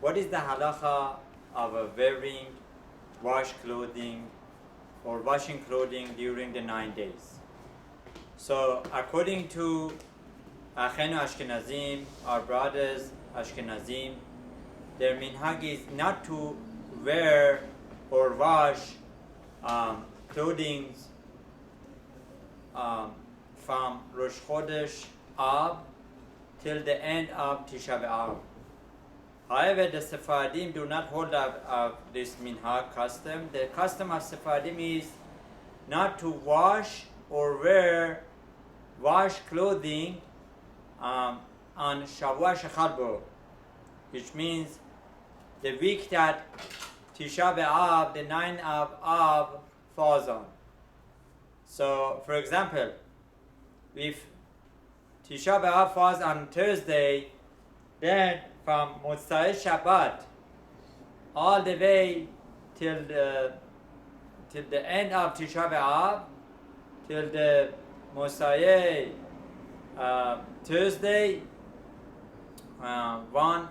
what is the halacha of wearing washed clothing or washing clothing during the 9 days? So according to Achenu Ashkenazim, our brothers Ashkenazim, their minhag is not to wear or wash clothing from Rosh Chodesh Av till the end of Tisha B'Av. However, the Sephardim do not hold of this minhag custom. The custom of Sephardim is not to wash or wear washed clothing on Shavua Shechal Bo, which means the week that Tisha B'Av, the 9th of Av, falls on. So, for example, if Tisha B'Av falls on Thursday, then from Motzai Shabbat all the way till the end of Tisha B'Av, till the Motzai Thursday, one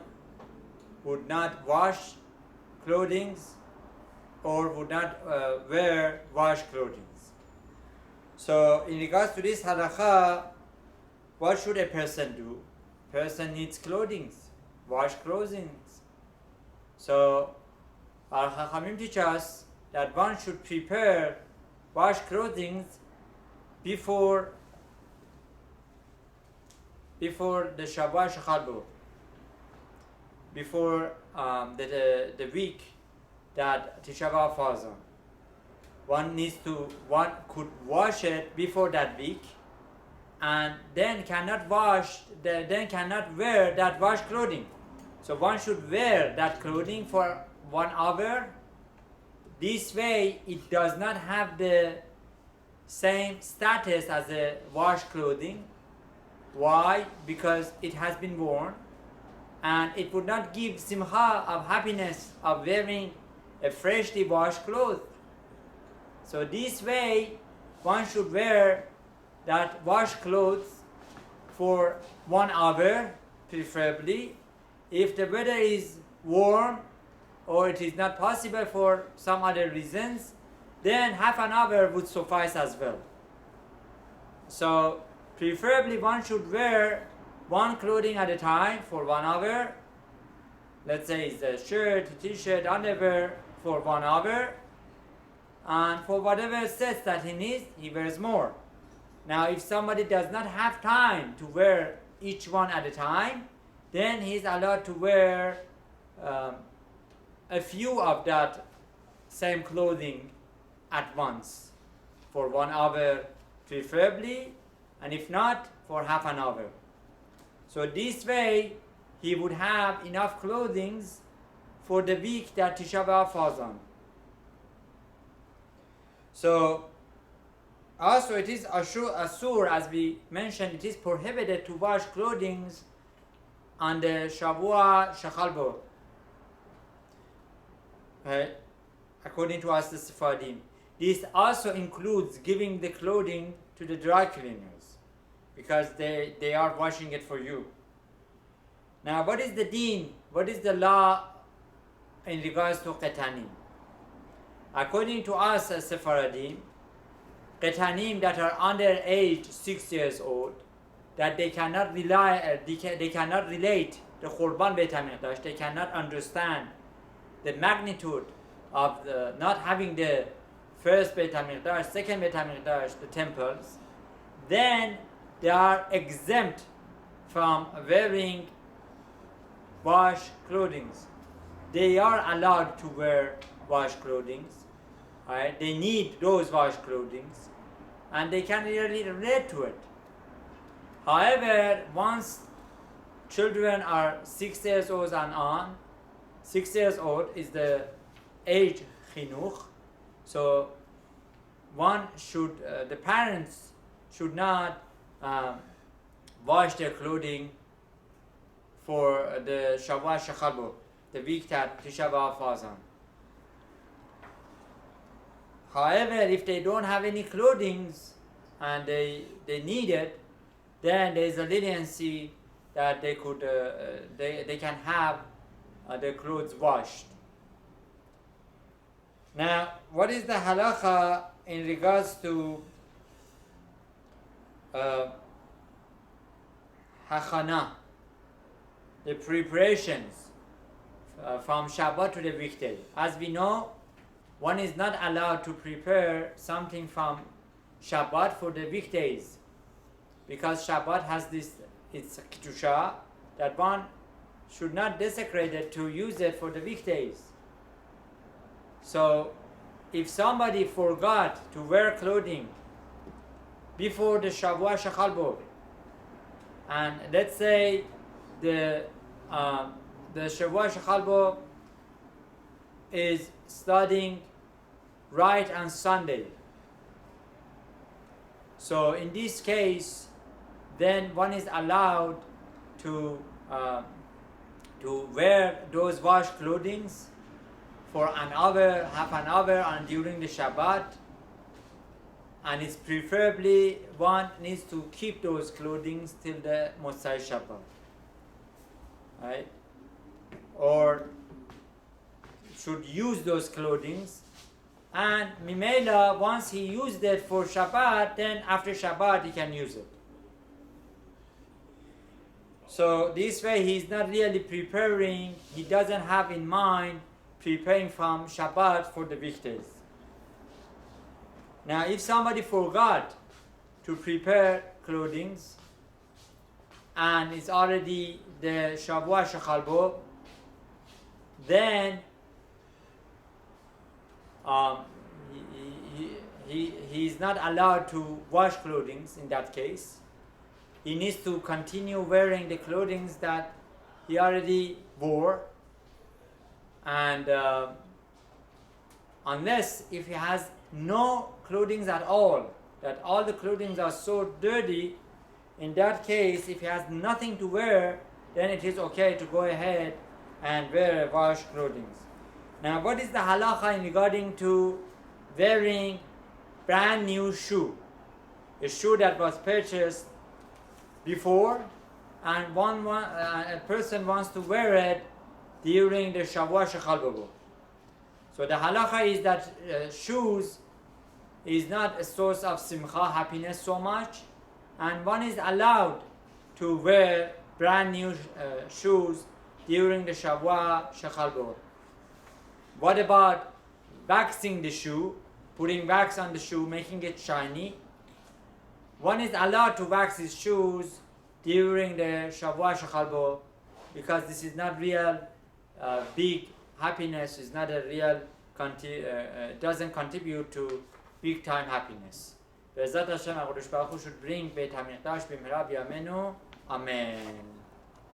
would not wash clothing or would not wear washed clothing. So in regards to this halakha, what should a person do? Person needs clothing, wash clothing. So our Chachamim teach us that one should prepare wash clothing before the Shabbat Shechal Bo, before the week that Tisha B'Av falls on. One could wash it before that week, and then cannot wear that washed clothing. So one should wear that clothing for 1 hour. This way, it does not have the same status as a washed clothing. Why? Because it has been worn, and it would not give simcha of happiness of wearing a freshly washed cloth. So this way, one should wear that washed clothes for 1 hour, preferably. If the weather is warm or it is not possible for some other reasons, then half an hour would suffice as well. So preferably one should wear one clothing at a time for 1 hour. Let's say it's a shirt, t-shirt, underwear for 1 hour. And for whatever sets that he needs, he wears more. Now, if somebody does not have time to wear each one at a time, then he is allowed to wear a few of that same clothing at once for 1 hour preferably, and if not, for half an hour. So this way, he would have enough clothing for the week that Tisha B'Av falls on. So, also it is asur, as we mentioned, it is prohibited to wash clothing on the Shavua Shechal Bo, according to us the Sephardim. This also includes giving the clothing to the dry cleaners, because they are washing it for you. Now, what is the deen? What is the law in regards to qetanim? According to us as Sephardim, qetanim that are under age 6 years old, that they cannot they cannot relate the Khurban Beit HaMikdash, they cannot understand the magnitude of not having the first Beit HaMikdash, second Beit HaMikdash, the temples, then they are exempt from wearing washed clothing. They are allowed to wear washed clothing. Right? They need those washed clothing, and they can really relate to it. However, once children are 6 years old and on, 6 years old is the age chinuch, so the parents should not wash their clothing for the Shavua Shechal Bo, the week that Tisha B'Av falls on. However, if they don't have any clothing and they need it, then there is a leniency that they can have the clothes washed. Now, what is the halacha in regards to hachana, the preparations from Shabbat to the weekday? As we know, one is not allowed to prepare something from Shabbat for the weekdays, because Shabbat has this, it's Tisha, that one should not desecrate it to use it for the weekdays. So, if somebody forgot to wear clothing before the Shavua Shechalbo, and let's say the Shavua Shechalbo is starting right on Sunday, so in this case, then one is allowed to wear those washed clothing for an hour, half an hour, and during the Shabbat. And it's preferably one needs to keep those clothing till the Motzai Shabbat, right? Or should use those clothing, and Mimela, once he used it for Shabbat, then after Shabbat he can use it. So this way he's not really preparing, he doesn't have in mind preparing from Shabbat for the weekdays. Now if somebody forgot to prepare clothing and it's already the Shavua Shechalbo, then he is not allowed to wash clothing in that case. He needs to continue wearing the clothing that he already wore, and unless if he has no clothing at all, that all the clothing are so dirty, in that case, if he has nothing to wear, then it is okay to go ahead and wear washed clothing. Now, what is the halacha in regarding to wearing brand new shoe? A shoe that was purchased before, and a person wants to wear it during the Shavua Shechalbo. So the halacha is that shoes is not a source of simcha, happiness so much, and one is allowed to wear brand new shoes during the Shavua Shechalbo. What about waxing the shoe, putting wax on the shoe, making it shiny? One is allowed to wax his shoes during the Shavua Shechalbo, because this is not real big happiness, is not a real, doesn't contribute to big time happiness. Be'ezrat Hashem, HaKadosh Baruch Hu should bring Beit HaMikdash b'mehera b'yameinu. Amen.